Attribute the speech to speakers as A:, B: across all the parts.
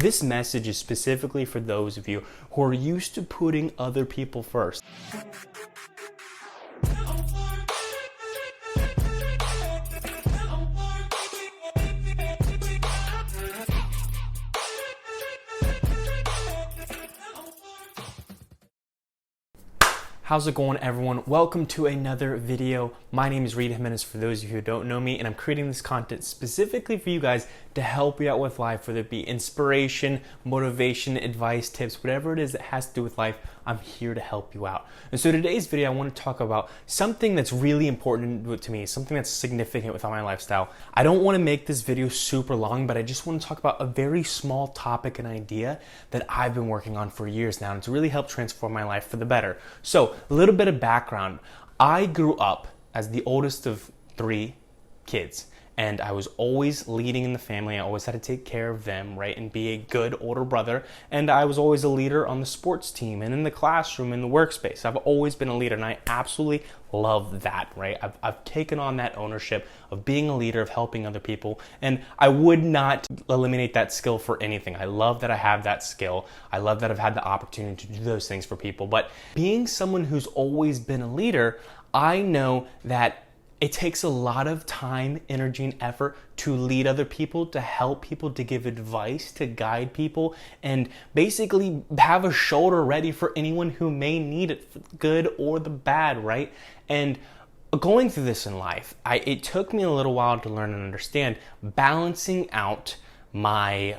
A: this message is specifically for those of you who are used to putting other people first. How's it going, everyone? Welcome to another video. My name is Reed Jimenez, for those of you who don't know me, and I'm creating this content specifically for you guys to help you out with life, whether it be inspiration, motivation, advice, tips, whatever it is that has to do with life. I'm here to help you out. And so today's video, I want to talk about something that's really important to me, something that's significant with my lifestyle. I don't want to make this video super long, but I just want to talk about a very small topic and idea that I've been working on for years now, and it's really helped transform my life for the better. So a little bit of background. I grew up as the oldest of 3 kids, and I was always leading in the family. I always had to take care of them, right, and be a good older brother. And I was always a leader on the sports team and in the classroom, in the workspace. I've always been a leader, and I absolutely love that, right? I've taken on that ownership of being a leader, of helping other people, and I would not eliminate that skill for anything. I love that I have that skill. I love that I've had the opportunity to do those things for people. But being someone who's always been a leader, I know that it takes a lot of time, energy, and effort to lead other people, to help people, to give advice, to guide people, and basically have a shoulder ready for anyone who may need it, for the good or the bad, right? And going through this in life, it took me a little while to learn and understand balancing out my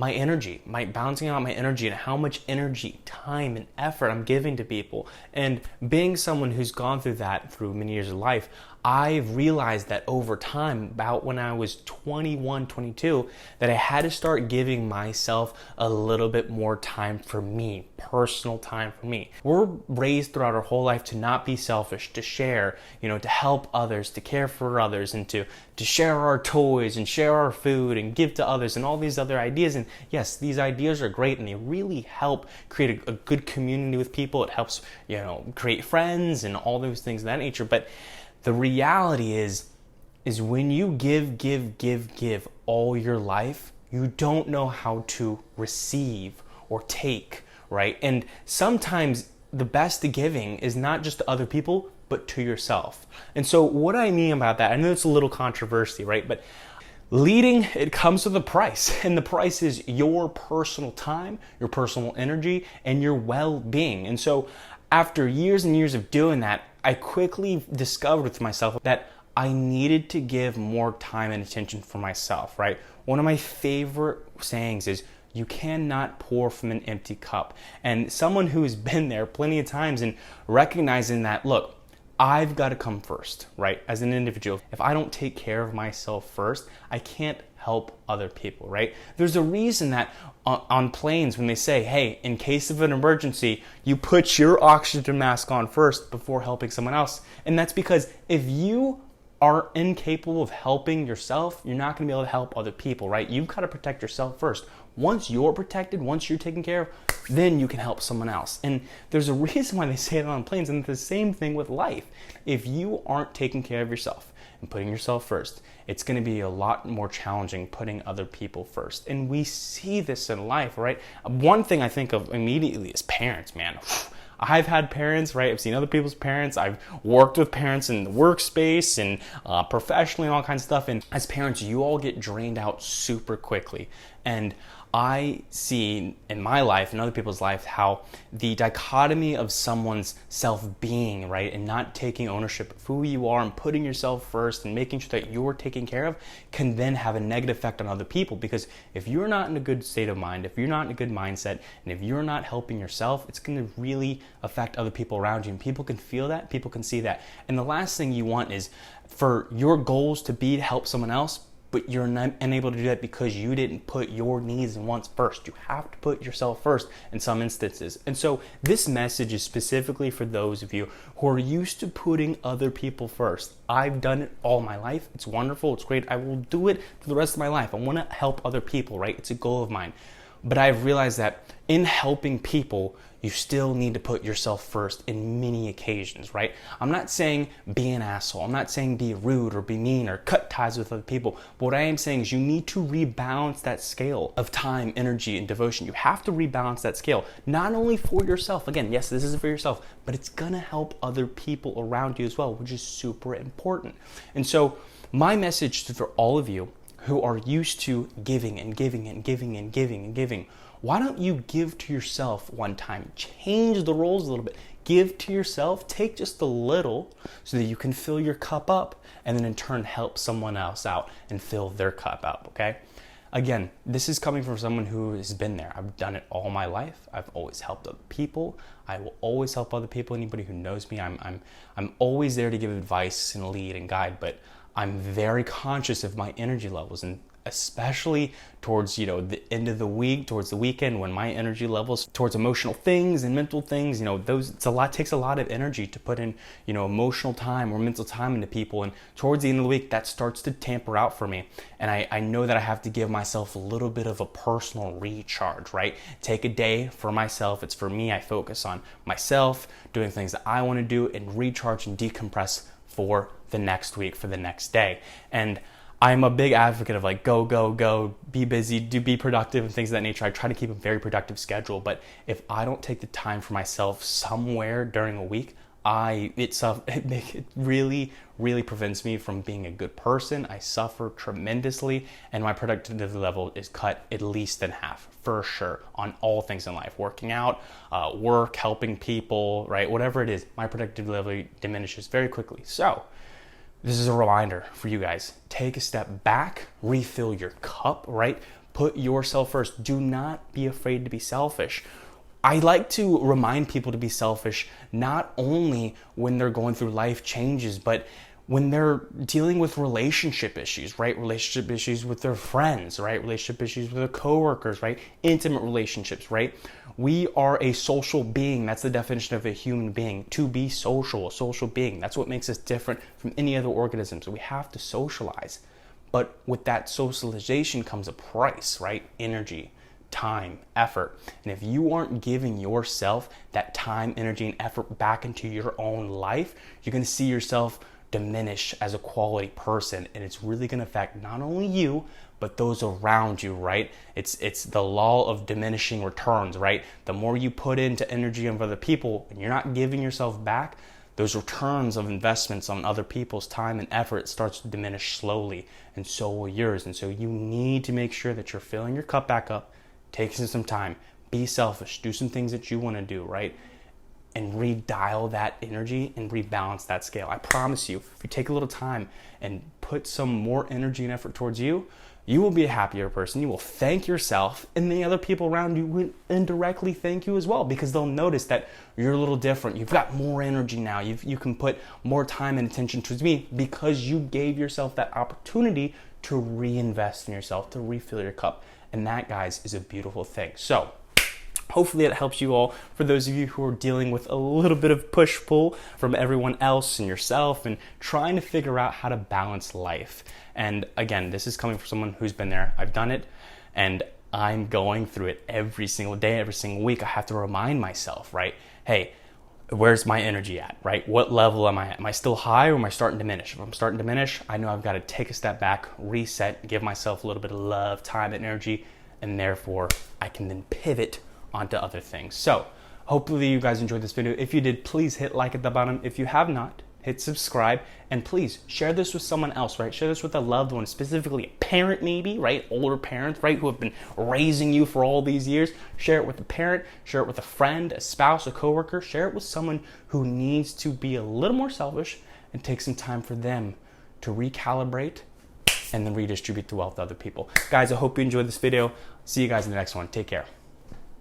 A: energy and how much energy, time, and effort I'm giving to people. And being someone who's gone through that through many years of life, I've realized that over time, about when I was 21, 22, that I had to start giving myself a little bit more time for me, personal time for me. We're raised throughout our whole life to not be selfish, to share, to help others, to care for others, and to share our toys and share our food and give to others and all these other ideas. And yes, these ideas are great, and they really help create a good community with people. It helps, create friends and all those things of that nature. But the reality is when you give all your life, you don't know how to receive or take, right? And sometimes the best giving is not just to other people, but to yourself. And so what I mean about that, I know it's a little controversy, right? But leading, it comes with a price, and the price is your personal time, your personal energy, and your well-being. And so after years and years of doing that, I quickly discovered with myself that I needed to give more time and attention for myself, right? One of my favorite sayings is, you cannot pour from an empty cup. And someone who's been there plenty of times and recognizing that, look, I've got to come first, right? As an individual, if I don't take care of myself first, I can't help other people, right? There's a reason that on planes, when they say, hey, in case of an emergency, you put your oxygen mask on first before helping someone else. And that's because if you are incapable of helping yourself, you're not going to be able to help other people, right? You've got to protect yourself first. Once you're protected, once you're taken care of, then you can help someone else. And there's a reason why they say it on planes, and it's the same thing with life. If you aren't taking care of yourself and putting yourself first, it's going to be a lot more challenging putting other people first. And we see this in life, right? One thing I think of immediately is parents, man. I've had parents, right? I've seen other people's parents. I've worked with parents in the workspace and professionally and all kinds of stuff. And as parents, you all get drained out super quickly. And I see in my life and other people's life how the dichotomy of someone's self-being, right, and not taking ownership of who you are and putting yourself first and making sure that you're taken care of can then have a negative effect on other people. Because if you're not in a good state of mind, if you're not in a good mindset, and if you're not helping yourself, it's going to really affect other people around you. And people can feel that, people can see that. And the last thing you want is for your goals to be to help someone else, but you're unable to do that because you didn't put your needs and wants first. You have to put yourself first in some instances. And so this message is specifically for those of you who are used to putting other people first. I've done it all my life. It's wonderful. It's great. I will do it for the rest of my life. I want to help other people, right? It's a goal of mine. But I've realized that in helping people, you still need to put yourself first in many occasions, right? I'm not saying be an asshole. I'm not saying be rude or be mean or cut ties with other people. But what I am saying is you need to rebalance that scale of time, energy, and devotion. You have to rebalance that scale, not only for yourself. Again, yes, this is for yourself, but it's gonna help other people around you as well, which is super important. And so my message for all of you who are used to giving and giving and giving and giving and giving, why don't you give to yourself one time? Change the roles a little bit. Give to yourself, take just a little so that you can fill your cup up and then in turn help someone else out and fill their cup up, okay? Again, this is coming from someone who has been there. I've done it all my life. I've always helped other people. I will always help other people. Anybody who knows me, I'm always there to give advice and lead and guide, but I'm very conscious of my energy levels, and especially towards, the end of the week, towards the weekend, when my energy levels towards emotional things and mental things, takes a lot of energy to put in, emotional time or mental time into people. And towards the end of the week, that starts to tamper out for me. And I know that I have to give myself a little bit of a personal recharge, right? Take a day for myself. It's for me. I focus on myself, doing things that I want to do, and recharge and decompress for the next week, for the next day. And I'm a big advocate of go, be busy, be productive and things of that nature. I try to keep a very productive schedule, but if I don't take the time for myself somewhere during a week, it really, really prevents me from being a good person. I suffer tremendously, and my productivity level is cut at least in half, for sure, on all things in life. Working out, work, helping people, right? Whatever it is, my productivity level diminishes very quickly. So this is a reminder for you guys. Take a step back, refill your cup, right? Put yourself first. Do not be afraid to be selfish. I like to remind people to be selfish, not only when they're going through life changes, but when they're dealing with relationship issues, right? Relationship issues with their friends, right? Relationship issues with their coworkers, right? Intimate relationships, right? We are a social being. That's the definition of a human being. To be social, a social being. That's what makes us different from any other organism. So we have to socialize. But with that socialization comes a price, right? Energy, time, effort. And if you aren't giving yourself that time, energy, and effort back into your own life, you're going to see yourself diminish as a quality person, and it's really going to affect not only you but those around you, right? It's the law of diminishing returns, right? The more you put into energy of other people and you're not giving yourself back, those returns of investments on other people's time and effort starts to diminish slowly, and so will yours. And so you need to make sure that you're filling your cup back up, taking some time, be selfish, do some things that you want to do, right? And redial that energy and rebalance that scale. I promise you, if you take a little time and put some more energy and effort towards you, you will be a happier person. You will thank yourself, and the other people around you will indirectly thank you as well, because they'll notice that you're a little different. You've got more energy now. You can put more time and attention towards me because you gave yourself that opportunity to reinvest in yourself, to refill your cup. And that, guys, is a beautiful thing. So hopefully it helps you all. For those of you who are dealing with a little bit of push-pull from everyone else and yourself and trying to figure out how to balance life. And again, this is coming from someone who's been there. I've done it, and I'm going through it every single day, every single week. I have to remind myself, right? Hey, where's my energy at, right? What level am I at? Am I still high, or am I starting to diminish? If I'm starting to diminish, I know I've got to take a step back, reset, give myself a little bit of love, time, and energy, and therefore I can then pivot onto other things. So hopefully you guys enjoyed this video. If you did, please hit like at the bottom. If you have not, hit subscribe, and please share this with someone else, right? Share this with a loved one, specifically a parent maybe, right? Older parents, right? Who have been raising you for all these years. Share it with a parent, share it with a friend, a spouse, a coworker. Share it with someone who needs to be a little more selfish and take some time for them to recalibrate and then redistribute the wealth to other people. Guys, I hope you enjoyed this video. See you guys in the next one. Take care.